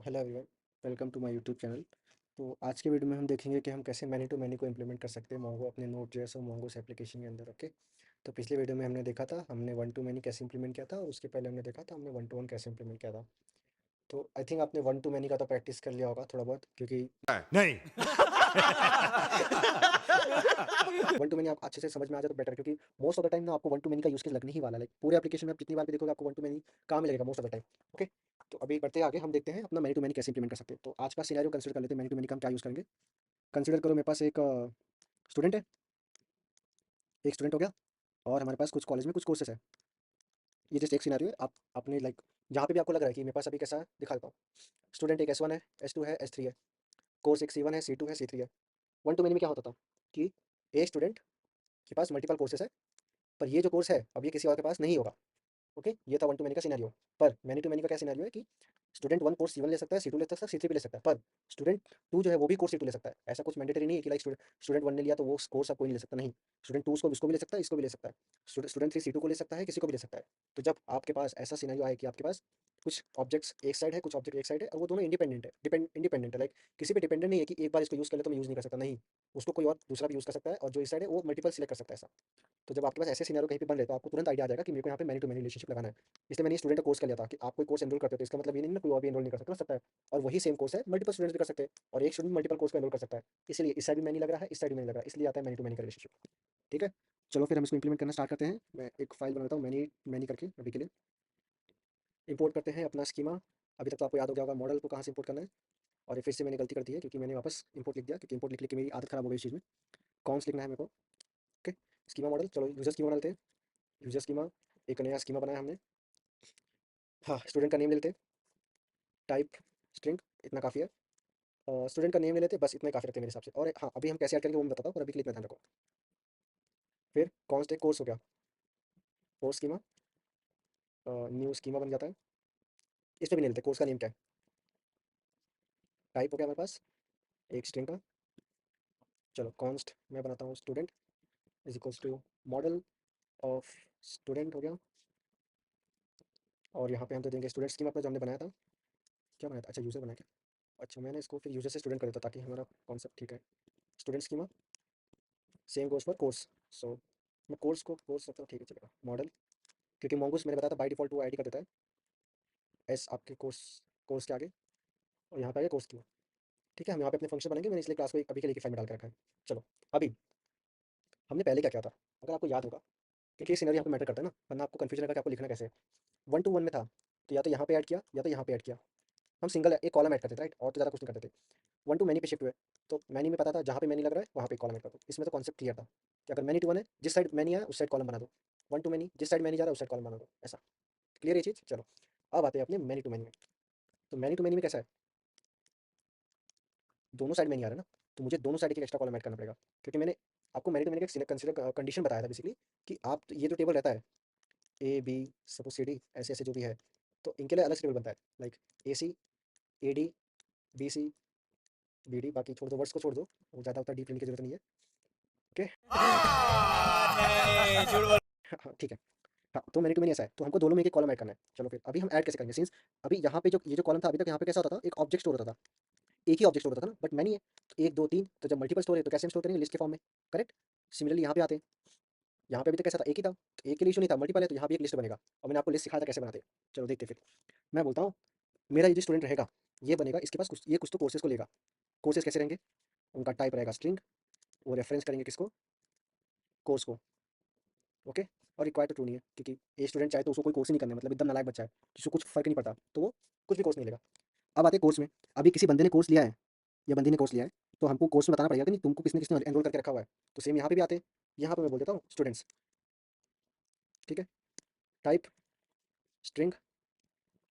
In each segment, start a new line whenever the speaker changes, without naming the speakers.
Hello everyone, welcome to my YouTube channel. तो आज के वीडियो में हम देखेंगे कि हम कैसे मैनी टू मैनी को इम्प्लीमेंट कर सकते हैं मोंगो अपने नोड जेएस और मोंगोस एप्लीकेशन के अंदर। ओके, तो पिछले वीडियो में हमने देखा था हमने वन टू मैनी कैसे इंप्लीमेंट किया था, और उसके पहले हमने देखा था हमने वन टू वन कैसे इंप्लीमेंट किया था। तो आई थिंक आपने वन टू मैनी का तो प्रैक्टिस कर लिया होगा थोड़ा बहुत, क्योंकि
नहीं।
वन टू मैनी आप अच्छे से समझ में आ जाए तो बेटर, क्योंकि मोस्ट ऑफ द टाइम ना आपको वन टू मैनी का यूज केस लगने ही वाला है। लाइक पूरे एप्लीकेशन में आप जितनी बार भी देखोगे आपको वन टू मैनी काम ही लगेगा most of the time. Okay, तो अभी बढ़ते हैं आगे, हम देखते हैं अपना मैनी टू मैनी कैसे इंप्लीमेंट कर सकते हैं। तो आज का सिनेरियो कंसिडर कर लेते हैं, मैनी टू मैनी का हम क्या यूज़ करेंगे। कंसिडर करो मेरे पास एक स्टूडेंट है, एक स्टूडेंट हो गया, और हमारे पास कुछ कॉलेज में कुछ कोर्सेस है। ये जस्ट एक सिनेरियो है, आप अपने लाइक जहाँ पे भी आपको लग रहा है कि मेरे पास अभी कैसा है दिखा देता हूँ। स्टूडेंट एक S1 है, S2 है, S3 है, कोर्स एक C1 है, C2 है, C3 है। वन टू मैनी में क्या होता था कि एक स्टूडेंट के पास मल्टीपल कोर्सेस है, पर ये जो कोर्स है अब ये किसी और के पास नहीं होगा। ओके, ये था वन टू मैनी का सिनेरियो। पर मैनी टू मैनी का क्या सिनेरियो है कि स्टूडेंट वन कोर्स C1 ले सकता है, C2 ले सकता है, C3 भी ले सकता है, पर स्टूडेंट टू जो है वो भी कोर्स C2 ले सकता है। ऐसा कुछ मैंडेटरी नहीं है कि लाइक स्टूडेंट वन ने लिया तो वो कोर्स अब कोई नहीं ले सकता, नहीं। स्टूडेंट टू उसको भी ले सकता है, इसको भी ले सकता है। स्टूडेंट थ्री C2 को ले सकता है, किसी को भी ले सकता है। तो जब आपके पास ऐसा सिनेरियो आए कि आपके पास कुछ ऑब्जेक्ट्स एक साइड है, कुछ ऑब्जेक्ट एक साइड है, और वो दोनों इंडिपेंडेंट है, इंडिपेंडेंट है, लाइक किसी पे डिपेंडेंट नहीं है कि एक बार इसको यूज़ कर ले तो मैं यूज़ नहीं कर सकता, नहीं। उसको कोई और दूसरा भी यूज़ कर सकता है, और जो इस साइड है वो मल्टीपल सिलेक्ट कर सकता है, ऐसा। तो जब आपके पास ऐसे सिनेरियो कहीं पे बन रहे तो आपको तुरंत आइडिया आ जाएगा कि मेरे को यहाँ पे मैनी टू मैनी रिलेशनशिप लगाना है। इसलिए मैंने स्टूडेंट का कोर्स कर लिया था कि आप कोई कोर्स एनरोल करते हो तो इसका मतलब ये नहीं ना कोई और भी एनरोल नहीं कर सकता है। और वही सेम कोर्स है मल्टीपल स्टूडेंट्स भी कर सकते हैं, और एक स्टूडेंट मल्टीपल कोर्स को एनरोल कर सकता है। इसलिए इस साइड भी मैनी लग रहा है, इस साइड भी मैनी लग रहा है, इसलिए आता है मैनी टू मैनी का रिलेशनशिप। ठीक है, चलो फिर हम इसको इंप्लीमेंट करना स्टार्ट करते हैं। मैं एक फाइल बनाता हूँ मैनी मैनी करके अभी के लिए। इंपोर्ट करते हैं अपना स्कीमा। अभी तक तो आपको याद हो गया होगा मॉडल को कहाँ से इंपोर्ट करना है। और ये फिर से मैंने गलती कर दी है, क्योंकि मैंने वापस इंपोर्ट लिख दिया, क्योंकि इंपोर्ट लिख लिख के मेरी आदत खराब हो गई इस चीज़ में। कौन सा लिखना है मेरे को। ओके, स्कीमा मॉडल, चलो यूजर स्कीमा बना लेते हैं। यूजर स्कीमा, एक नया स्कीमा बनाया हमने। हाँ, स्टूडेंट का नेम ले लेते हैं, टाइप स्ट्रिंग, इतना काफ़ी है। स्टूडेंट का नेम ले लेते हैं, बस इतना ही काफ़ी रहते हैं मेरे हिसाब से। और हाँ, अभी हम कैसे ऐड करेंगे वो मैं बताता हूँ, पर अभी के लिए इतना ध्यान रखो। फिर कॉन्स्ट एक कोर्स हो गया, कोर्स स्कीमा, न्यू स्कीमा बन जाता है। इस पर भी नहीं लेते कोर्स का नेम क्या है। टाइप हो गया हमारे पास एक स्ट्रिंग का। चलो कॉन्स्ट मैं बनाता हूँ student is equals to model of student हो गया। और यहाँ पे हम दे देंगे स्टूडेंट स्कीमा अपना जो हमने बनाया था। क्या बनाया था, अच्छा यूज़र बनाया क्या। अच्छा, मैंने इसको फिर यूज़र से स्टूडेंट कर देता ताकि हमारा कॉन्सेप्ट ठीक है। Student schema same goes for course. So मैं कोर्स को कोर्स रखता हूँ, ठीक है चलेगा। मॉडल, क्योंकि मोंगूस मैंने बताया था बाय डिफ़ॉल्ट वो आईडी कर देता है एस आपके कोर्स कोर्स के आगे, और यहाँ पे आ गया कोर्स की। ठीक है, हम यहाँ पे अपने फंक्शन बनाएंगे, मैंने इसलिए क्लास को एक अभी के लिए की फाइल में डाल के रखा है। चलो, अभी हमने पहले क्या किया था, अगर आपको याद होगा, क्योंकि ये सिनेरियो यहाँ पे मैटर करता है ना, वरना आपको कन्फ्यूजन लगा कि आपको लिखना कैसे है। वन टू वन में था तो या तो यहाँ पे ऐड किया या तो यहाँ पे ऐड किया। हम सिंगल एक कॉलम ऐड करते थे, राइट, और तो ज़्यादा कुछ नहीं करते थे। वन टू मैनी पे शिफ्ट हुए, तो मैनी में पता था जहाँ पे मैनी लग रहा है वहाँ पे कॉलम ऐड कर दो। इसमें तो कॉन्सेप्ट क्लियर था कि अगर मैनी टू वन है, जिस साइड मैनी आया उस साइड कॉलम बना दो। वन टू मैनी, जिस साइड मैनी जा रहा है उस साइड कॉलम बना दो, ऐसा। क्लियर ये चीज़। चलो, अब आते हैं अपने मैनी टू मैनी में। तो मैनी टू मैनी में कैसा है, दोनों साइड मैनी आ रहा है ना, तो मुझे दोनों साइड एक एक्स्ट्रा कॉलम ऐड करना पड़ेगा, क्योंकि मैंने आपको मैनी टू मैनी का कंसिडर कंडीशन बताया था बेसिकली, कि आप ये जो टेबल रहता है A B suppose C D ऐसे ऐसे जो भी है, तो इनके लिए अलग से टेबल बनता है, like A C A D B C B D, बाकी छोड़ दो, वर्ड्स को छोड़ दो, वो ज़्यादा उतना डीप लेने की जरूरत नहीं है। ओके।
नहीं, झूठ बोल।
हाँ ठीक है। हाँ, तो मैनी टू मैनी ऐसा है, तो हमको दोनों में एक एक कॉलम ऐड करना है। चलो फिर अभी हम ऐड कैसे करेंगे, सिंस अभी यहाँ पे जो ये जो कॉलम था अभी तक यहाँ पे कैसा होता था, एक ऑब्जेक्ट स्टोर होता था, एक ही ऑब्जेक्ट स्टोर होता था ना, बट मैनी है तो एक दो तीन, तो जब मल्टीपल स्टोर है तो कैसे हम स्टोर करेंगे, लिस्ट के फॉर्म में। करेक्ट। सिमिलरली यहाँ पे आते हैं, यहाँ पे अभी तक कैसा था, एक ही था, तो एक के लिए इशू नहीं था, मल्टीपल है तो यहाँ भी एक लिस्ट बनेगा, और मैंने आपको लिस्ट सिखाया था कैसे बनाते हैं। चलो देखते हैं फिर। मैं बोलता हूँ मेरा ये जो स्टूडेंट रहेगा, ये बनेगा, इसके पास कुछ ये कुछ तो कोर्सेज को लेगा। कोर्सेज कैसे रहेंगे, उनका टाइप रहेगा स्ट्रिंग, वो रेफरेंस करेंगे किसको, कोर्स को। ओके, और रिक्वायर्ड तो ट्रू नहीं है, क्योंकि ये स्टूडेंट चाहे तो उसको कोई कोर्स ही नहीं करना है, मतलब एकदम नालायक बच्चा है जिसको कुछ फर्क नहीं पड़ता, तो वो कुछ भी कोर्स नहीं लेगा। अब आते हैं कोर्स में। अभी किसी बंदे ने कोर्स लिया है या बंदी ने कोर्स लिया है, तो हमको कोर्स में बताना पड़ेगा कि नहीं तुमको किसने किसने एनरोल करके रखा हुआ है। तो सेम यहाँ पे भी आते हैं, यहाँ पे मैं बोल देता हूँ स्टूडेंट्स। ठीक है, टाइप स्ट्रिंग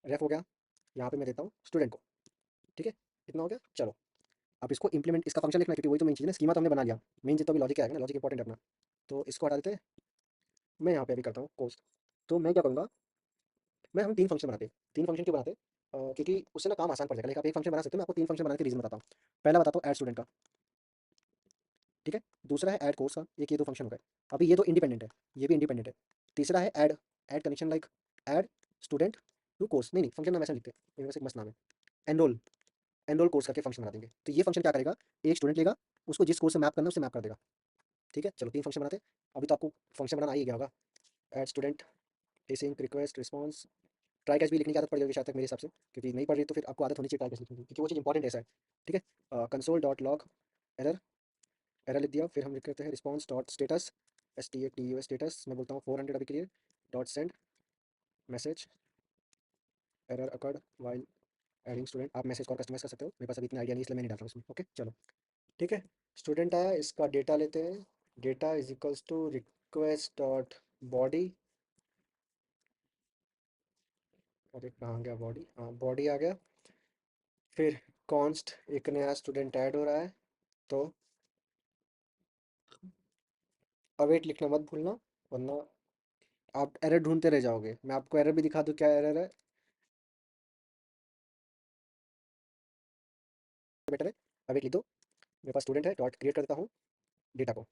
रेफ हो गया, यहाँ पे मैं देता हूँ स्टूडेंट को। ठीक है, इतना हो गया। चलो, अब इसको इंप्लीमेंट, इसका फंक्शन लिखना है, क्योंकि वही तो मेन चीज़ है ना, स्कीमा तो हमने बना लिया, मेन चीज़ तो अभी लॉजिक आएगा ना, लॉजिक इंपॉर्टेंट है अपना। तो इसको हटा देते हैं, मैं यहाँ पे अभी करता हूँ कोर्स। तो मैं क्या करूँगा, मैं हम तीन फंक्शन बनाते हैं। तीन फंक्शन क्यों बनाते हैं, क्योंकि उससे ना काम आसान पड़ जाएगा, लेकिन आप एक फंक्शन बना सकते हो, मैं आपको तीन फंक्शन बनाने के रीज़न बताता हूँ। पहला बताता हूँ ऐड स्टूडेंट का, ठीक है। दूसरा है ऐड कोर्स का, एक ये दो फंक्शन हो गए। अभी ये तो इंडिपेंडेंट है, ये भी इंडिपेंडेंट है। तीसरा है add, add connection, like add student to course. नहीं नहीं, फंक्शन नाम ऐसा लिखते हैं, मेरे पास एक मस्त नाम है, एनरोल एनरोल कोर्स करके फंक्शन बना देंगे। तो ये फंक्शन क्या करेगा, एक स्टूडेंट लेगा, उसको जिस कोर्स से मैप करना है उससे मैप कर देगा। ठीक है, चलो 3 फंक्शन बनाते हैं। अभी तो आपको फंक्शन बनाना आ ही गया होगा। Add student, async, request, response, try catch भी लिखने की आदत पड़ जाएगी शायद तक मेरे हिसाब से, क्योंकि नहीं पढ़ रही तो फिर आपको आदत होनी चाहिए ट्राई कैच लिखने की, क्योंकि वो चीज़ इंपॉर्टेंट ऐसा है। ठीक है, console dot log error, error लिख दिया। फिर हम लिख करते हैं response dot status, STATUS status, मैं बोलता हूँ 400 अभी के लिए, dot send message, error occurred while adding student. आप मैसेज को और कस्टमाइज कर सकते हो, मेरे पास अभी इतना आइडिया नहीं इसलिए मैं नहीं डाल रहा हूँ इसमें। ओके चलो, ठीक है। स्टूडेंट आया, इसका डेटा लेते हैं। Data is equals to request dot body, अरे कहाँ गया बॉडी, हाँ बॉडी आ गया। फिर कॉन्स्ट, एक नया स्टूडेंट ऐड हो रहा है, तो अवेट लिखना मत भूलना, वरना आप एरर ढूंढते रह जाओगे। मैं आपको एरर भी दिखा दूँ क्या एरर है, बेटर है अवेट लिख दो। मेरे पास स्टूडेंट है, डॉट क्रिएट कर देता हूँ डेटा को,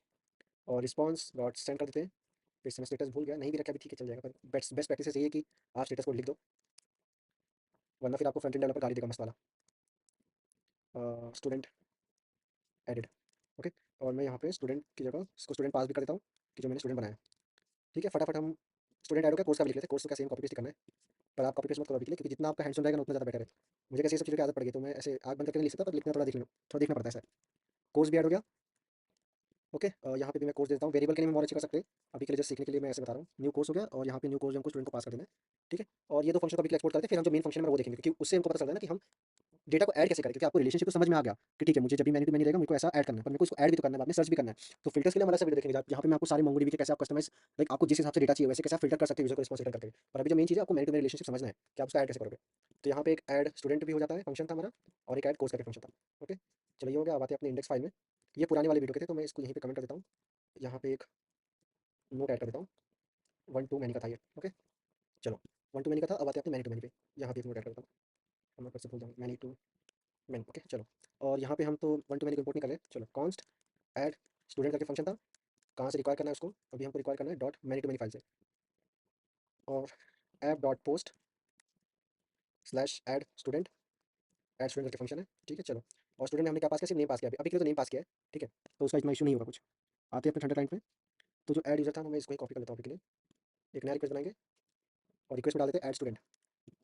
और रिस्पॉन्स डॉट सेंड कर देते हैं। फिर से मैं स्टेटस भूल गया, नहीं भी रखा भी ठीक है चल जाएगा, पर बेस्ट बेस्ट प्रैक्टिस यही है कि आप स्टेटस कोड लिख दो, वरना फिर आपको फ्रंट एंड डेवलपर गाली देगा मस्त वाला। Student added, okay. और मैं यहाँ पे स्टूडेंट की जगह इसको स्टूडेंट पास भी कर देता हूँ कि जो मैंने स्टूडेंट बनाया है। ठीक है, फटाफट हम स्टूडेंट ऐड हो गया, कोर्स का भी लिख लेते हैं। कोर्स का सेम कॉपी पेस्ट करना है, पर आप कॉपी पेस्ट मत करो अभी के लिए, क्योंकि जितना आपका हैंड्स ऑन रहेगा ना उतना ज़्यादा बेटर है। मुझे कैसे ये सब चीज़ों की आदत पड़ गई, तो मैं ऐसे आग बंद करके नहीं लिख सकता, पर लिखना थोड़ा देखना पड़ता है सर। कोर्स भी ऐड हो गया, ओके। यहाँ पे भी मैं कोर्स देता हूँ, वेरिएबल के लिए मैं और अच्छे कर सकते हैं, अभी के लिए जस्ट सीखने के लिए मैं ऐसे बता रहा हूँ। न्यू कोर्स हो गया, और यहाँ पे न्यू कोर्स हमको स्टूडेंट को पास कर देना है। ठीक है, और ये दो फंक्शन को अभी के लिए एक्सपोर्ट करते हैं, फिर हम जो मेन फंक्शन है वो देखेंगे, क्योंकि उससे हमको पता चलता है ना कि हम डेटा को ऐड कैसे करें, क्योंकि आपको रिलेशनशिप तो समझ में आ गया कि ठीक है मुझे जब भी मैनी टू मैनी रहेगा मेरे को ऐसा ऐड करना है, पर मेरे को इसको ऐड भी तो करना है, बाद में सर्च भी करना है। तो फिल्टर्स के लिए हम अलग से वीडियो देखेंगे, जहाँ पे मैं आपको सारे मोंगोडीबी के कैसे आप कस्टमाइज, लाइक आपको जिस हिसाब से डेटा चाहिए वैसे कैसे आप फिल्टर कर सकते हो यूजर को रिस्पॉन्स रिटर्न करके। पर अभी जो मेन चीज़ है आपको मैनी टू मैनी रिलेशनशिप समझना है कि आप उसका ऐड कैसे करोगे। तो यहाँ पे एक ऐड स्टूडेंट भी हो जाता है, फंक्शन था हमारा, और एक ऐड कोर्स करके फंक्शन था। ओके चलो, ये हो गया। अब आते हैं अपने इंडेक्स फाइल में, ये पुराने वाले वीडियो के थे, तो मैं इसको यहीं पे कमेंट कर देता हूँ। यहाँ पे एक नोट ऐड कर देता हूँ, 1 to मैनी का था ये। ओके चलो, 1 to मैनी का था। अब आते हैं अपने मैनी टू मैनी पे, यहाँ पे एक नोट ऐड कर देता हूँ, अब मैं फिर से भूल जाऊँ, मैनी टू मैनी। ओके चलो, और यहाँ पे हम तो 1 to मैनी को इम्पोर्ट नहीं कर रहे। चलो, कॉन्स्ट ऐड स्टूडेंट करके फंक्शन था, कहाँ से रिक्वायर करना है उसको, अभी हमको रिक्वायर करना है dot many to many file से, और app dot post slash add student करके फंक्शन है। ठीक है चलो, और स्टूडेंट ने हमने क्या पास किया, सिर्फ नेम पास किया, अभी के लिए तो नेम पास किया है। ठीक है, तो उसका इतना इशू नहीं होगा कुछ। आते हैं अपने ठंडे टाइम पे, तो जो ऐड यूजर था मैं इसको ही कॉपी कर लेता हूँ अभी के लिए, एक नया रिक्वेस्ट बनाएंगे, और रिक्वेस्ट में डाल देते हैं ऐड स्टूडेंट।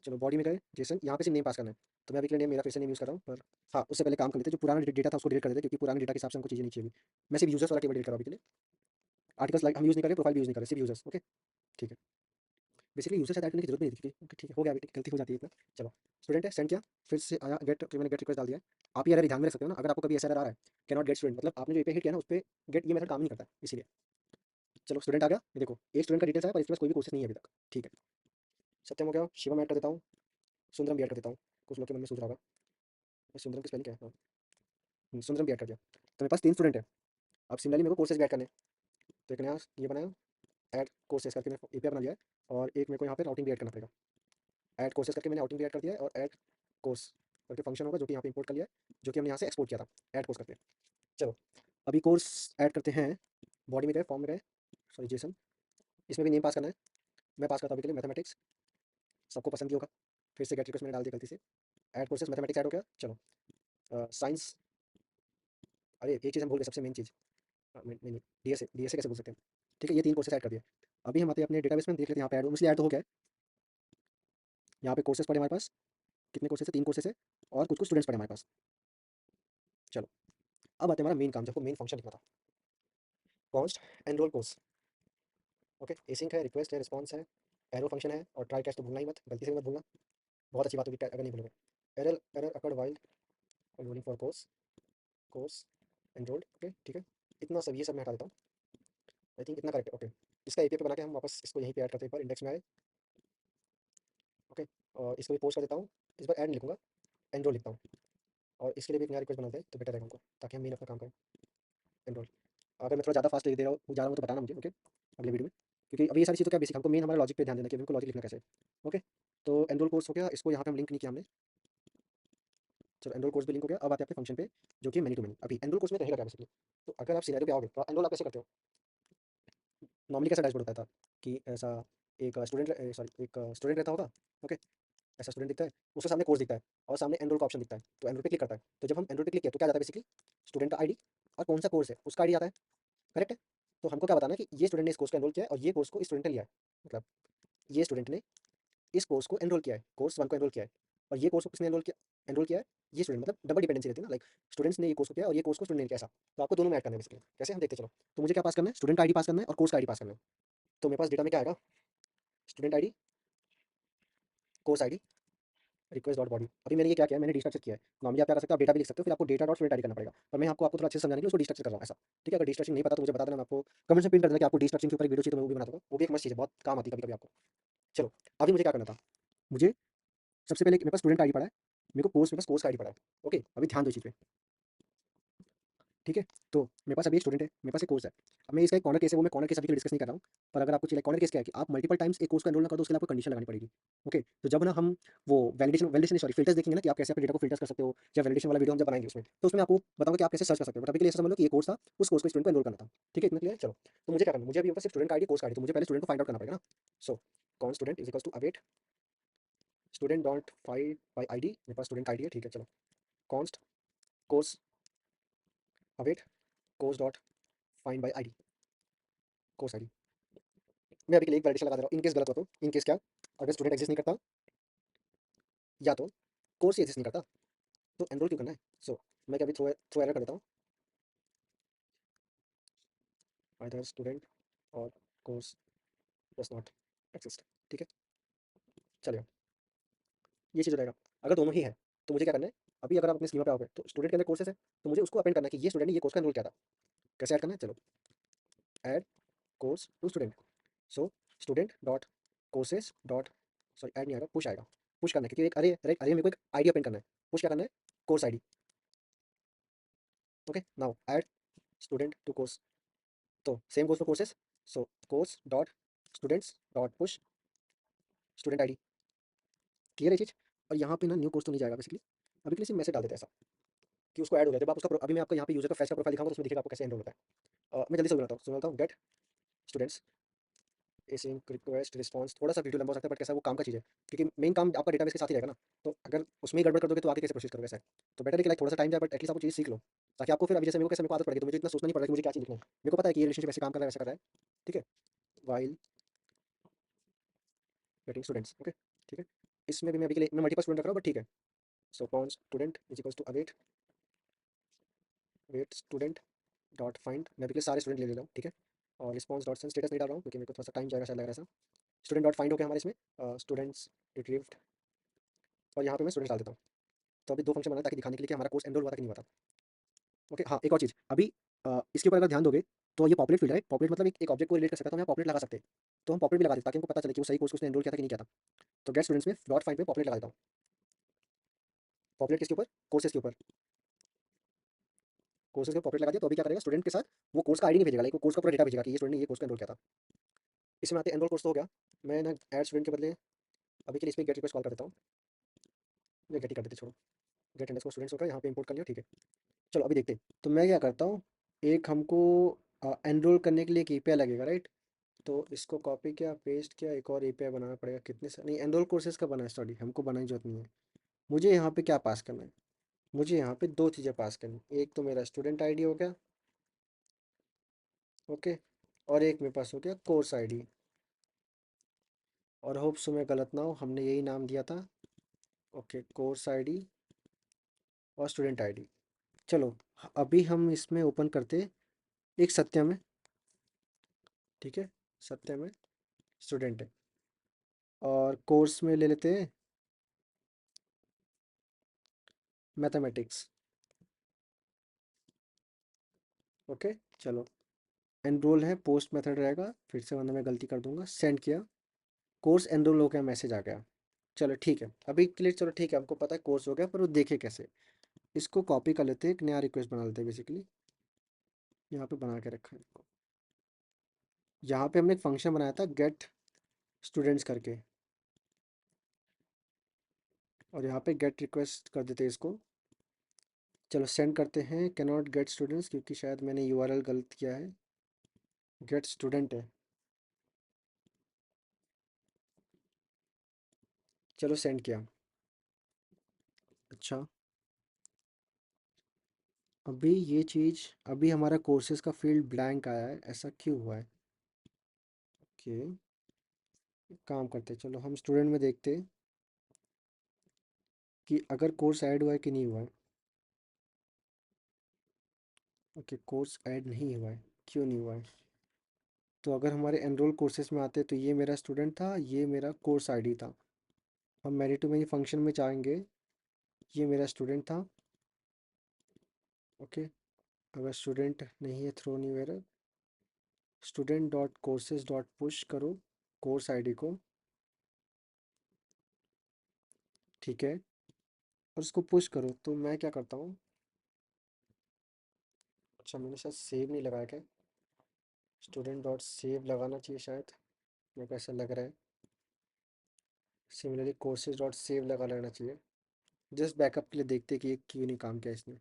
चलो, बॉडी में गए जेसन, यहाँ पे सिर्फ नेम पास करना है, तो मैं अभी के लिए नेम, मेरा फिर से नेम यूज़ कर रहा हूँ। पर हाँ, उससे पहले काम कर लेते हैं, जो पुराना डेटा था उसको डिलीट कर देते हैं, क्योंकि पुराने डेटा के हिसाब से हमको चीज़ें नहीं चाहिए। मैं सिर्फ यूजर्स वाला टेबल डिलीट कर रहा हूँ अभी के लिए, आर्टिकल्स लाइक हम यूज़ नहीं कर रहे, प्रोफाइल भी यूज़ नहीं कर रहे, सिर्फ यूजर्स। ओके ठीक है, बेसिकली यूजर शायद ऐड करने की जरूरत नहीं थी, क्योंकि ठीक है हो गया अभी, गलती हो जाती है इतना। चलो, स्टूडेंट है, सेंड किया, फिर से आया गेट, मैंने गेट रिक्वेस्ट डाल दिया है। आप ये एरर ध्यान में रख सकते हो ना, अगर आपको कभी ऐसा एरर आ रहा है कैन नॉट गेट स्टूडेंट, मतलब आपने जो एपीआई हिट किया ना उस पर गेट ये मेथड काम नहीं करता है, इसीलिए। चलो, स्टूडेंट आ गया, ये देखो एक स्टूडेंट का डिटेल्स आया, पर इसके पास कोई भी कोर्सेज नहीं है अभी तक। ठीक है, सत्यम हो गया, शिवम ऐड कर देता हूँ, सुंदरम भी ऐड कर देता हूँ। कुछ लोग के मन में सोच रहा होगा सुंदरम की स्पेलिंग क्या है, हाँ, सुंदरम भी ऐड कर दिया। तो मेरे पास 3 स्टूडेंट है। अब सिमिलरली मेरे को कोर्सेज भी ऐड करने हैं, तो एक नया ये बनाया, ऐड कोर्सेज करके मैंने एपीआई बना दिया है, और एक मेरे को यहाँ पे राउटिंग भी ऐड करना पड़ेगा। ऐड कोर्सेज करके मैंने आउटिंग भी ऐड कर दिया है, और ऐड कोर्स करके फंक्शन होगा जो कि यहाँ पे इंपोर्ट कर लिया है, जो कि हमने यहाँ से एक्सपोर्ट किया था ऐड कोर्स करके। चलो, अभी कोर्स ऐड करते हैं, बॉडी में गए, फॉर्म में गए, सॉरी जेसन, इसमें भी नेम पास करना है। मैं पास करता हूँ अभी के लिए मैथमेटिक्स, सबको पसंद ही होगा। फिर से गेट रिक्वेस्ट मैंने डाल दी गलती से, ऐड कोर्सेज मैथमेटिक्स ऐड हो गया। चलो, साइंस, अरे एक चीज़ हम भूल गए, सबसे मेन चीज़, नहीं नहीं, डीएसए कैसे बोल सकते हैं। ठीक है, ये 3 कोर्सेज ऐड कर दिए। अभी हम आते हैं अपने डेटाबेस में, देख लेते हैं यहाँ पे ऐड हो, मुझे ऐड तो हो गया है। यहाँ पे कोर्सेज पड़े हमारे पास, कितने कोर्सेज है, 3 कोर्सेज है, और कुछ कुछ स्टूडेंट्स पड़े हमारे पास। चलो, अब आते हैं हमारा मेन काम, जब मेन फंक्शन लिखना था, const enrol course. Okay, async है, रिक्वेस्ट है, रिस्पॉन्स है, एरो फंक्शन है, और ट्राई कैच तो भूलना ही मत, गलती से भी मत भूलना, बहुत अच्छी बात होगी अगर नहीं भूलोगे। Error error occurred while enrolling for course, course enrolled. Okay ठीक है, इतना सब, ये सब मैं हटा देता हूँ, आई थिंक इतना करेक्ट है। ओके, इसका एपीआई पे बना के हम वापस इसको यहीं पे ऐड करते हैं, एक बार इंडेक्स में आए। ओके, और इसको भी पोस्ट कर देता हूँ, इस बार ऐड नहीं लिखूंगा, एनरोल लिखता हूँ, और इसके लिए भी एक नया रिक्वेस्ट बनाते हैं तो बेटर रहेगा हमको, ताकि हम मेन अपना काम करें। एनरोल, अगर मैं थोड़ा ज़्यादा फास्ट लिख दे रहा हूँ जा रहा हूँ तो बताना मुझे, ओके, अगले वीडियो में, क्योंकि अभी ये सारी चीज़ तो क्या बेसिक, हमको मेन हमारा लॉजिक पे ध्यान देना है कि हमको लॉजिक लिखना कैसे है। ओके, तो एनरोल कोर्स हो गया, इसको यहाँ पे हम लिंक नहीं किया हमने। चलो, एनरोल कोर्स भी लिंक हो गया। अब आते हैं अपने फंक्शन पे, जो कि मैनी टू मैनी। अभी एनरोल कोर्स में रहेगा क्या बेसिकली, तो अगर आप सिनेरियो पे आओगे तो एनरोल आप कैसे करते हो, नॉर्मली कैसा डैशबोर्ड होता था कि ऐसा एक स्टूडेंट, सॉरी एक स्टूडेंट रहता होगा। ओके, ऐसा स्टूडेंट दिखता है, उसके सामने कोर्स दिखता है और सामने एनरोल का ऑप्शन दिखता है, तो एनरोल पे क्लिक करता है। तो जब हम एनरोल पे क्लिक किया तो क्या आता है बेसिकली, स्टूडेंट का आईडी और कौन सा कोर्स है उसका आईडी आता है, करेक्ट है? तो हमको क्या बताना है कि ये स्टूडेंट ने इस कोर्स को एनरोल किया है और ये कोर्स को इस स्टूडेंट ने लिया है, मतलब ये स्टूडेंट ने इस कोर्स को एनरोल किया है, कोर्स 1 को एनरोल किया है, और ये कोर्स को किसने एनरोल किया है, ये स्टूडेंट, मतलब डबल डिपेंडेंसी रहती है ना, लाइक स्टूडेंट्स ने ये कोर्स को किया और ये कोर्स को स्टूडेंट ने किया, ऐसा। तो आपको दोनों में ऐड करना है बेसिकली, कैसे हम देखते हैं, चलो। तो मुझे क्या पास करना है, स्टूडेंट आईडी पास करना है और कोर्स का आईडी पास करना है। तो मेरे पास डेटा में क्या आएगा, student ID, course ID, request dot body. अभी मैंने ये क्या किया है, मैंने डिस्ट्रक्चर किया है। नॉर्मली आप क्या कर सकते हो, आप डेटा भी लिख सकते हो, फिर आपको डेटा डॉट स्टूडेंट आईडी करना पड़ेगा, पर मैं आपको थोड़ा अच्छे से समझाने के लिए उसको डिस्ट्रक्चर कर रहा हूँ, ऐसा। ठीक है, अगर डिस्ट्रक्शन नहीं पता तो मुझे बता देना, मैं आपको कमेंट में पिन कर देना कि आपको डिस्ट्रक्शन के ऊपर एक वीडियो चाहिए, तो मैं वो भी बना दूंगा, वो भी एक मस्त चीज़ है, बहुत काम आती है कभी कभी आपको। चलो, अभी मुझे क्या करना था, मुझे सबसे पहले मेरे पास स्टूडेंट आईडी पड़ा है, मेरे को कोर्स, मेरे पास कोर्स का आईडी पड़ा है। ओके, अभी ध्यान दो इस चीज़ पे, ठीक है? तो मेरे पास अभी एक स्टूडेंट है, मेरे पास एक कोर्स है। अब मैं इसका एक कॉर्नर केस है, वो मैं कॉर्नर केस अभी के लिए डिस्कस नहीं कर रहा हूँ। पर अगर आपको चाहिए, कॉर्नर केस क्या है कि आप मल्टीपल टाइम्स एक कोर्स को एनरोल ना कर दो, उसके लिए आपको कंडीशन लगानी पड़ेगी। ओके, तो जब ना हम वो वैलिडेशन सॉरी फ़िल्टर्स देखेंगे ना कि आप कैसे अपने डेटा को फ़िल्टर्स कर सकते हो, या वैलिडेशन वाला वीडियो हम जब बनाएँगे उसमें, तो उसमें आपको बताऊँगा कि आप कैसे सर्च कर सकते हो। बट अभी के लिए ऐसा समझ लो कि ये कोर्स था, उस कोर्स को स्टूडेंट को एनरोल करना था। ठीक है, इतना क्लियर है? चलो, तो मुझे क्या करना है, मुझे अभी ऊपर सिर्फ स्टूडेंट का आईडी, कोर्स का आईडी, तो मुझे पहले स्टूडेंट को फाइंड आउट करना पड़ेगा ना। So const student is equals to await student dot find by ID, मेरे पास स्टूडेंट का आईडी है, ठीक है, चलो। Const course await course dot find by ID, course ID. मैं अभी के लिए एक वैलिडेशन लगा दे रहा हूँ, इन केस गलत हो तो। इन केस क्या, अगर स्टूडेंट एग्जिस्ट नहीं करता, या तो कोर्स ही एग्जिस्ट नहीं करता, तो एनरोल क्यों करना है। सो मैं क्या, अभी थ्रो थ्रो एरर कर देता हूँ, आइदर स्टूडेंट और कोर्स डज नॉट एग्जिस्ट। ठीक है, चलेगा, ये चीज़ हो जाएगा। अगर दोनों ही है तो मुझे क्या करना है, अभी अगर आप अपने स्कीमा पे आओगे तो स्टूडेंट के अंदर कोर्सेस है, तो मुझे उसको अपेंड करना है कि ये स्टूडेंट ने ये कोर्स का एनरोल किया था। कैसे ऐड करना है, चलो, add course to student. So student dot courses dot, sorry add नहीं आएगा, पुश आएगा। पुश करना है क्योंकि एक अरे, राइट, अरे मेरे को एक आईडी अपेंड करना है। पुश क्या करना है, course ID. Okay, now add student to course, तो same goes for courses. So course dot students dot push student ID. Clear है चीज़। और यहाँ पे ना न्यू कोर्स तो नहीं जाएगा बेसिकली, अभी के लिए सिर्फ मैसेज डाल देते हैं ऐसा कि उसको ऐड हो गया। जब आप उसका अभी मैं आपको यहाँ पे यूजर का फ्रेश का प्रोफाइल दिखाऊंगा, तो उसमें दिखेगा आपको कैसे एनरोल होता है। मैं जल्दी से सुनाता हूँ, gate students async request response, थोड़ा सा वीडियो लंबा हो सकता है, बट कैसा है, वो काम का चीज़ है, क्योंकि मेन काम आपका डेटाबेस के साथ ही रहेगा ना। तो अगर उसमें ही गड़बड़ कर दोगे तो आगे कैसे प्रोसेस करोगे, ऐसा है। तो बेटर है कि लाइक थोड़ा सा टाइम जाए, बट एटलीस्ट आप वो चीज़ सीख लो, ताकि आपको फिर अभी जैसे मेरे को कैसे, मेरे को आदत पड़ेगी, तो मुझे इतना सोचना नहीं पड़ेगा कि मुझे क्या चीज़ लिखना है। मेरे को पता है कि ये रिलेशनशिप ऐसे काम कर रहा है, वैसा कर रहा है। ठीक है, वाइल गेटिंग स्टूडेंट्स, ओके, ठीक है। इसमें भी मैं अभी के लिए मैं मल्टीपल स्टूडेंट रख रहा हूँ, बट ठीक है। So const student is equals to await wait student dot find, मैं अभी के लिए सारे स्टूडेंट ले ले रहा हूँ, ठीक है। और रिस्पॉन्स डॉट सेंड, स्टेटस नहीं डाल रहा हूँ क्योंकि मेरे को थोड़ा सा टाइम जाएगा, शायद लग रहा है ऐसा। स्टूडेंट डॉट फाइंड हो गया हमारे इसमें, स्टूडेंट्स रिट्रीव्ड, और यहाँ पे मैं स्टूडेंट डाल देता हूँ। तो अभी दो फंक्शन बना ताकि दिखाने के लिए कि हमारा कोर्स एनरोल हुआ था कि नहीं हुआ था। ओके, हाँ, एक और चीज़ अभी, इसके ऊपर अगर ध्यान दोगे तो ये पॉपुलेट फील्ड है। पॉपुलेट मतलब एक ऑब्जेक्ट को रिलेट कर सकता है, तो हम यहाँ पॉपुलेट लगा सकते हैं। तो हम पॉपुलेट भी लगा देते हैं ताकि हमको पता चले कि वो सही कोर्स को उसने एनरोल किया था कि नहीं किया था। तो गेट स्टूडेंट्स में डॉट फाइंड में पॉपुलेट लगा देता हूँ। पॉपुलेट किसके ऊपर, कोर्सेज के ऊपर। कोर्सेज के पॉपुलेट लगा दिया, तो अभी क्या करेगा, स्टूडेंट के साथ वो कोर्स का आईडी नहीं भेजेगा, लाइक वो कोर्स का पूरा डेटा भेजेगा कि ये स्टूडेंट ने ये कोर्स को एनरोल किया था। इसमें आते एनरोल कोर्स तो हो गया। मैं ना ऐड स्टूडेंट के बदले अभी के लिए इसमें गेट रिक्वेस्ट कॉल कर देता हूँ, या गेट ही कर देते, छोड़ो। गेट अंडरस्कोर स्टूडेंट्स होगा, यहाँ पे इंपोर्ट कर लिया, ठीक है। चलो अभी देखते हैं। तो मैं क्या करता हूँ, एक हमको एनरोल करने के लिए एक एपीआई लगेगा, राइट। तो इसको कॉपी किया, पेस्ट किया, एक और एपीआई बनाना पड़ेगा। कितने से नहीं, एनरोल कोर्सेज का बना है स्टडी, हमको बनाने की जरूरत नहीं है। मुझे यहाँ पे क्या पास करना है, मुझे यहाँ पे दो चीज़ें पास करनी, एक तो मेरा स्टूडेंट आईडी हो गया, ओके, और एक मेरे पास हो गया कोर्स आईडी। और होप सो मैं गलत ना हो, हमने यही नाम दिया था। ओके, कोर्स आईडी और स्टूडेंट आईडी। चलो, अभी हम इसमें ओपन करते एक सत्यम है, ठीक है। सत्यम है, स्टूडेंट है, और कोर्स में ले लेते हैं मैथमेटिक्स। ओके, चलो, एनरोल है, पोस्ट मेथड रहेगा, फिर से वरना मैं गलती कर दूंगा। सेंड किया, कोर्स एनरोल हो गया, मैसेज आ गया। चलो ठीक है, अभी क्लियर, चलो ठीक है, हमको पता है कोर्स हो गया, पर वो देखे कैसे। इसको कॉपी कर लेते हैं, एक नया रिक्वेस्ट बना लेते हैं बेसिकली। यहाँ पे बना के रखा है इसको। यहाँ पे हमने एक फंक्शन बनाया था गेट स्टूडेंट्स करके, और यहाँ पे गेट रिक्वेस्ट कर देते हैं इसको। चलो सेंड करते हैं, कैन नॉट गेट स्टूडेंट्स, क्योंकि शायद मैंने यूआरएल गलत किया है। गेट स्टूडेंट है, चलो सेंड किया। अच्छा, अभी ये चीज़, अभी हमारा कोर्सेज़ का फील्ड ब्लैंक आया है, ऐसा क्यों हुआ है? ओके, एक काम करते हैं, चलो हम स्टूडेंट में देखते हैं कि अगर कोर्स ऐड हुआ है कि नहीं हुआ है। ओके, कोर्स ऐड नहीं हुआ है, क्यों नहीं हुआ है? तो अगर हमारे एनरोल कोर्सेज में आते तो ये मेरा स्टूडेंट था, ये मेरा कोर्स आईडी था। हम मैनी टू मैनी फंक्शन में जाएंगे, ये मेरा स्टूडेंट था। ओके, अगर स्टूडेंट नहीं है throw new error, student dot courses dot push करो कोर्स आईडी को, ठीक है, और उसको पुश करो। तो मैं क्या करता हूँ, अच्छा मैंने शायद सेव नहीं लगाया क्या? स्टूडेंट डॉट सेव लगाना चाहिए शायद, मेरे को ऐसा लग रहा है। सिमिलरली कोर्सेज डॉट सेव लगा लेना चाहिए। जस्ट बैकअप के लिए देखते हैं कि ये क्यों नहीं काम किया इसने।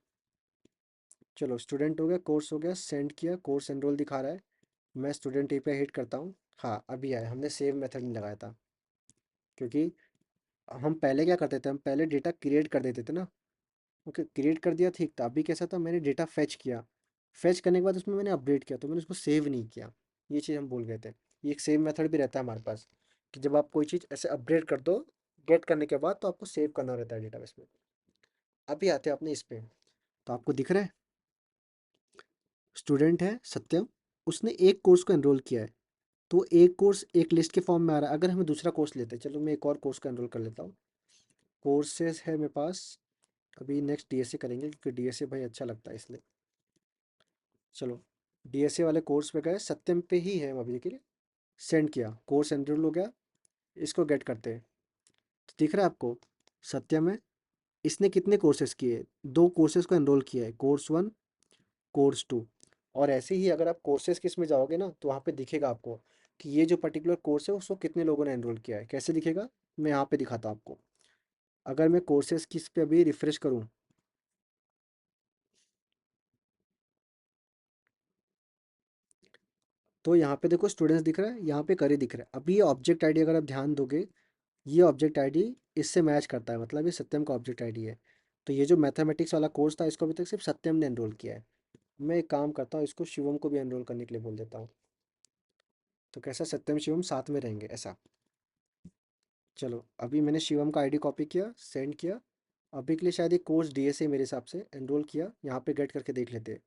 चलो स्टूडेंट हो गया, कोर्स हो गया, सेंड किया, कोर्स एनरोल दिखा रहा है। मैं स्टूडेंट ए पे हिट करता हूँ। हाँ अभी आया, हमने सेव मेथड नहीं लगाया था, क्योंकि हम पहले क्या करते थे, हम पहले डेटा क्रिएट कर देते थे ना। ओके, क्रिएट कर दिया, ठीक था। अभी कैसा था, मैंने डेटा फेच किया, फेच करने के बाद उसमें मैंने अपडेट किया, तो मैंने उसको सेव नहीं किया। ये चीज़ हम भूल गए थे। ये एक सेव मेथड भी रहता है हमारे पास, कि जब आप कोई चीज़ ऐसे अपडेट कर दो गेट करने के बाद, तो आपको सेव करना रहता है डेटाबेस में। अभी आते हैं अपने इस पे, तो आपको दिख रहा है स्टूडेंट है सत्यम, उसने एक कोर्स को एनरोल किया है। तो एक कोर्स एक लिस्ट के फॉर्म में आ रहा है। अगर हमें दूसरा कोर्स लेते हैं, चलो मैं एक और कोर्स का एनरोल कर लेता हूँ। कोर्सेज है मेरे पास, अभी नेक्स्ट डीएसए करेंगे क्योंकि डीएसए भाई अच्छा लगता है इसलिए। चलो डीएसए वाले कोर्स पे गए, सत्यम पे ही है हम अभी के लिए। सेंड किया, कोर्स एनरोल हो गया। इसको गेट करते हैं, तो दिख रहा है आपको सत्यम है। इसने कितने कोर्सेज किए, दो कोर्सेज को एनरोल किया है, कोर्स वन, कोर्स टू। और ऐसे ही अगर आप कोर्सेज किस में जाओगे ना, तो वहाँ पे दिखेगा आपको कि ये जो पर्टिकुलर कोर्स है उसको कितने लोगों ने एनरोल किया है। कैसे दिखेगा, मैं यहाँ पे दिखाता हूँ आपको। अगर मैं कोर्सेज किस पे अभी रिफ्रेश करूँ, तो यहाँ पे देखो स्टूडेंट्स दिख रहा है, यहाँ पे करी दिख रहा है। अभी ये ऑब्जेक्ट आईडी अगर आप ध्यान दोगे, ये ऑब्जेक्ट आईडी इससे मैच करता है, मतलब ये सत्यम का ऑब्जेक्ट आईडी है। तो ये जो मैथमेटिक्स वाला कोर्स था, इसको अभी तक सिर्फ सत्यम ने एनरोल किया है। मैं एक काम करता हूँ, इसको शिवम को भी एनरोल करने के लिए बोल देता हूँ। तो कैसा, सत्यम शिवम साथ में रहेंगे ऐसा। चलो अभी मैंने शिवम का आईडी कॉपी किया, सेंड किया। अभी के लिए शायद एक कोर्स डीएसए मेरे हिसाब से एनरोल किया, यहाँ पे गेट करके देख लेते हैं।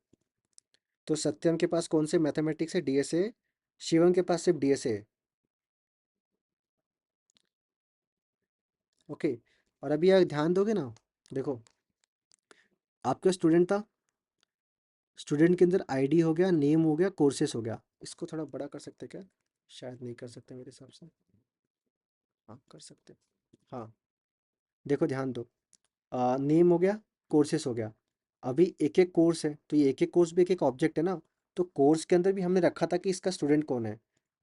तो सत्यम के पास कौन से मैथमेटिक्स है, डीएसए। शिवम के पास सिर्फ डीएसए है। ओके, और अभी आप ध्यान दोगे ना, देखो आपका स्टूडेंट था, स्टूडेंट के अंदर आईडी हो गया, नेम हो गया, कोर्सेस हो गया। इसको थोड़ा बड़ा कर सकते हैं क्या? शायद नहीं कर सकते मेरे हिसाब से। हाँ कर सकते, हाँ। देखो ध्यान दो, नेम हो गया, कोर्सेस हो गया। अभी एक एक कोर्स है, तो ये एक एक कोर्स भी एक एक ऑब्जेक्ट है ना। तो कोर्स के अंदर भी हमने रखा था कि इसका स्टूडेंट कौन है।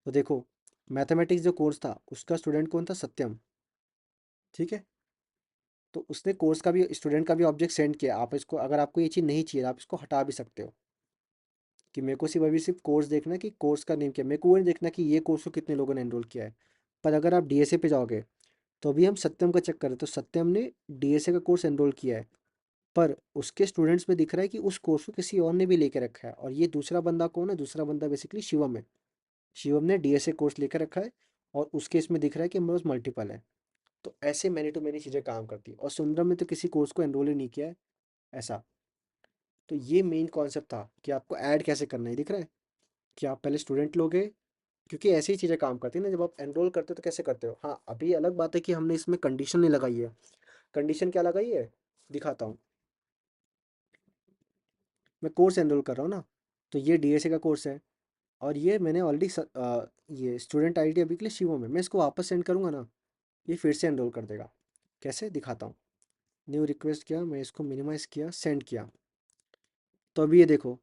तो देखो मैथमेटिक्स जो कोर्स था उसका स्टूडेंट कौन था, सत्यम। ठीक है, तो उसने कोर्स का भी स्टूडेंट का भी ऑब्जेक्ट सेंड किया। आप इसको, अगर आपको ये चीज़ नहीं चाहिए आप इसको हटा भी सकते हो, कि मेरे को सिर्फ अभी सिर्फ कोर्स देखना है कि कोर्स का नेम क्या है। मेरे को वो नहीं देखना कि ये कोर्स को कितने लोगों ने एनरोल किया है। पर अगर आप डीएसए पे जाओगे, तो अभी हम सत्यम का चेक करें, तो सत्यम ने डीएसए का कोर्स एनरोल किया है। पर उसके स्टूडेंट्स में दिख रहा है कि उस कोर्स को किसी और ने भी लेकर रखा है। और ये दूसरा बंदा कौन है, दूसरा बंदा बेसिकली शिवम है। शिवम ने डीएसए कोर्स लेकर रखा है, और उसके इसमें दिख रहा है कि मेरे पास मल्टीपल है। तो ऐसे मैनी टू मैनी चीज़ें काम करती है। और सुंदरम ने तो किसी कोर्स को एनरोल ही नहीं किया है ऐसा। तो ये मेन कॉन्सेप्ट था कि आपको ऐड कैसे करना है, दिख रहा है कि आप पहले स्टूडेंट लोगे, क्योंकि ऐसी ही चीज़ें काम करती है ना। जब आप एनरोल करते हो तो कैसे करते हो, हाँ अभी अलग बात है कि हमने इसमें कंडीशन नहीं लगाई है। कंडीशन क्या लगाई है, दिखाता हूँ। मैं कोर्स एनरोल कर रहा हूँ ना, तो ये डीएसए का कोर्स है, और ये मैंने ऑलरेडी ये स्टूडेंट आईडी अभी के लिए शिवम है। मैं इसको वापस सेंड करूँगा ना, ये फिर से एनरोल कर देगा। कैसे दिखाता हूँ, न्यू रिक्वेस्ट किया, मैं इसको मिनिमाइज़ किया, सेंड किया। तो अभी ये देखो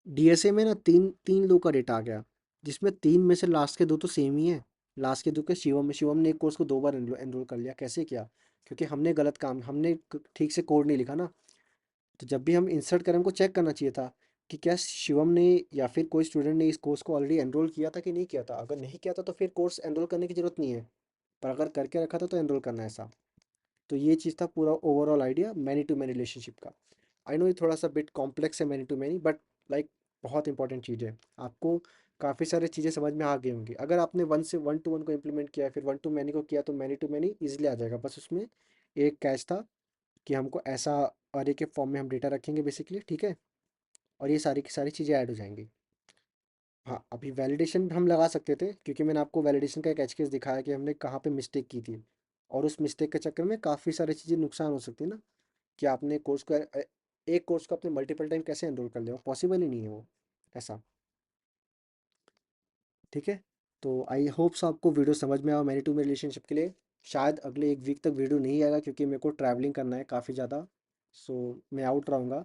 डीएसए में ना तीन तीन लोग का डेटा आ गया, जिसमें तीन में से लास्ट के दो तो सेम ही है। लास्ट के दो के शिवम में, शिवम ने एक कोर्स को दो बार एनरोल कर लिया। कैसे किया, क्योंकि हमने गलत काम, हमने ठीक से कोड नहीं लिखा ना। तो जब भी हम इंसर्ट करें, हमको चेक करना चाहिए था कि क्या शिवम ने या फिर कोई स्टूडेंट ने इस कोर्स को ऑलरेडी एनरोल किया था कि नहीं किया था। अगर नहीं किया था तो फिर कोर्स एनरोल करने की ज़रूरत नहीं है। पर अगर करके रखा था तो एनरोल करना है ऐसा। तो ये चीज़ था पूरा overall idea many to many relationship का। आई नो ये थोड़ा सा बिट कॉम्प्लेक्स है many to many, but like बहुत इंपॉर्टेंट चीज़ है। आपको काफ़ी सारी चीज़ें समझ में आ गई होंगी। अगर आपने वन से वन टू वन को इम्प्लीमेंट किया फिर वन टू मैनी को किया तो मैनी टू मैनी ईजिली आ जाएगा। बस उसमें एक कैच था कि हमको ऐसा अरे के फॉर्म में हम डेटा रखेंगे बेसिकली, ठीक है, और ये सारी की सारी चीज़ें ऐड हो जाएंगी। हाँ, अभी वैलिडेशन हम लगा सकते थे क्योंकि मैंने आपको वैलिडेशन का एक एज केस दिखाया कि हमने कहाँ पे मिस्टेक की थी, और उस मिस्टेक के चक्कर में काफ़ी सारी चीज़ें नुकसान हो सकती है ना, कि आपने कोर्स को एक कोर्स को आपने मल्टीपल टाइम कैसे एनरोल कर लिया, पॉसिबल ही नहीं है वो ऐसा। ठीक है, तो आई होप सो आपको वीडियो समझ में आया मैरी टू मेरी रिलेशनशिप के लिए। शायद अगले एक वीक तक वीडियो नहीं आएगा क्योंकि मेरे को ट्रैवलिंग करना है काफ़ी ज़्यादा। सो मैं आउट रहूँगा।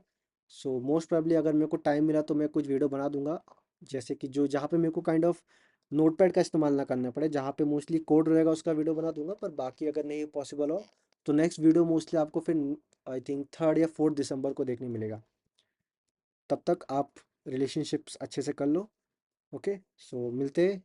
सो मोस्ट प्रोबेबली अगर मेरे को टाइम मिला तो मैं कुछ वीडियो बना दूंगा, जैसे कि जो जहाँ पे मेरे को काइंड ऑफ नोटपैड का इस्तेमाल ना करना पड़े, जहाँ पे मोस्टली कोड रहेगा उसका वीडियो बना दूंगा। पर बाकी अगर नहीं पॉसिबल हो तो नेक्स्ट वीडियो मोस्टली आपको फिर आई थिंक 3rd या 4th दिसंबर को देखने मिलेगा। तब तक आप रिलेशनशिप्स अच्छे से कर लो। ओके, सो मिलते हैं